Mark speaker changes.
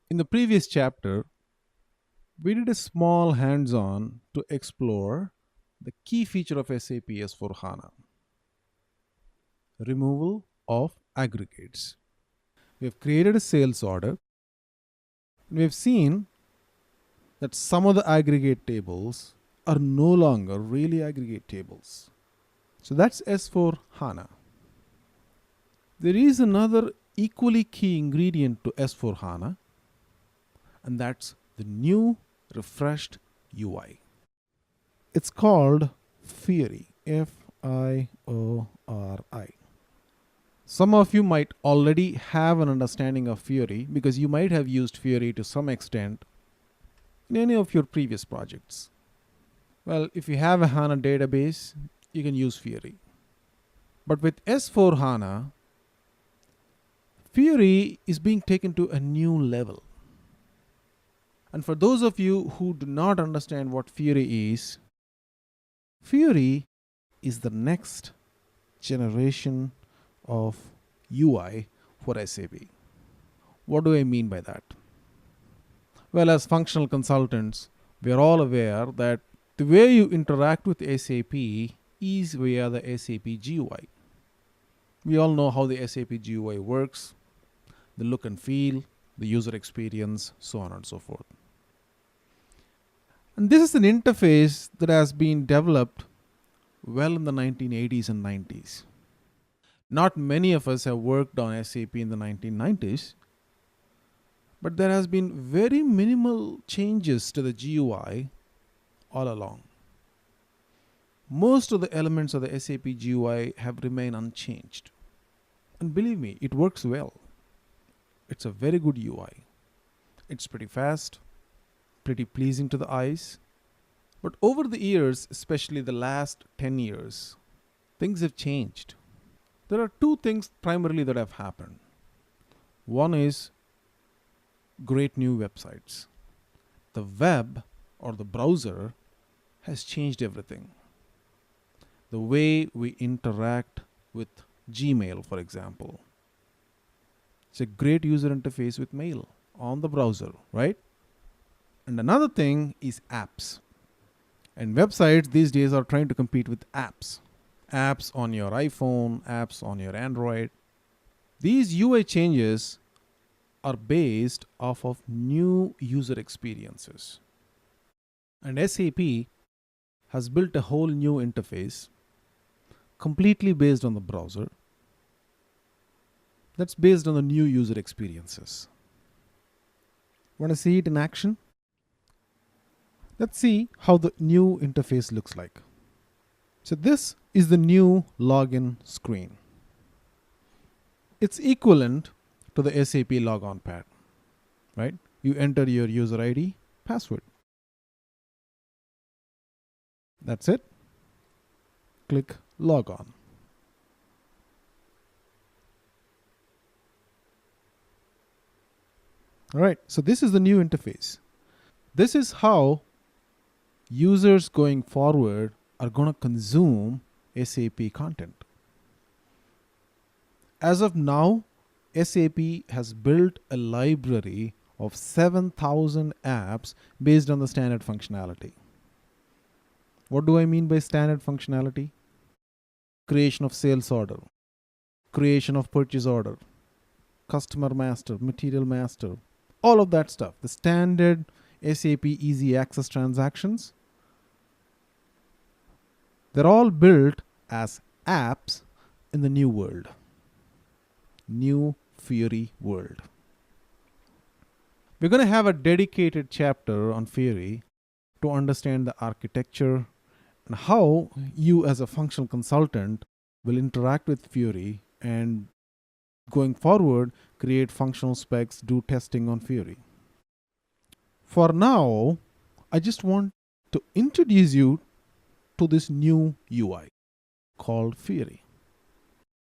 Speaker 1: In the previous chapter, we did a small hands on to explore the key feature of SAP S4HANA, removal of aggregates. We have created a sales order and we have seen that some of the aggregate tables are no longer really aggregate tables. So that's S4HANA. There is another equally key ingredient to S4HANA, and that's the new refreshed UI. It's called Fiori, Fiori. Some of you might already have an understanding of Fiori because you might have used Fiori to some extent in any of your previous projects. Well, if you have a HANA database, you can use Fiori. But with S4 HANA, Fiori is being taken to a new level. And for those of you who do not understand what Fiori is the next generation of UI for SAP. What do I mean by that? Well, as functional consultants, we are all aware that the way you interact with SAP is via the SAP GUI. We all know how the SAP GUI works, the look and feel, the user experience, so on and so forth. And this is an interface that has been developed well in the 1980s and 90s. Not many of us have worked on SAP in the 1990s, but there has been very minimal changes to the GUI all along. Most of the elements of the SAP GUI have remained unchanged. And believe me, it works well. It's a very good UI. It's pretty fast, pretty pleasing to the eyes. But over the years, especially the last 10 years, things have changed. There are two things primarily that have happened. One is great new websites. The web or the browser has changed everything. The way we interact with Gmail, for example. It's a great user interface with mail on the browser, right? And another thing is apps. And websites these days are trying to compete with apps. Apps on your iPhone, apps on your Android. These UI changes are based off of new user experiences. And SAP has built a whole new interface completely based on the browser that's based on the new user experiences. Want to see it in action? Let's see how the new interface looks like. So this is the new login screen. It's equivalent to the SAP logon pad, right? You enter your user ID, password. That's it. Click log on. All right, so this is the new interface. This is how users going forward are going to consume SAP content. As of now, SAP has built a library of 7,000 apps based on the standard functionality. What do I mean by standard functionality? Creation of sales order, creation of purchase order, customer master, material master, all of that stuff. The standard SAP easy access transactions, they're all built as apps in the new world, new Fiori world. We're going to have a dedicated chapter on Fiori to understand the architecture and how you as a functional consultant will interact with Fiori and going forward create functional specs, do testing on Fiori. For now, I just want to introduce you to this new UI called Fiori.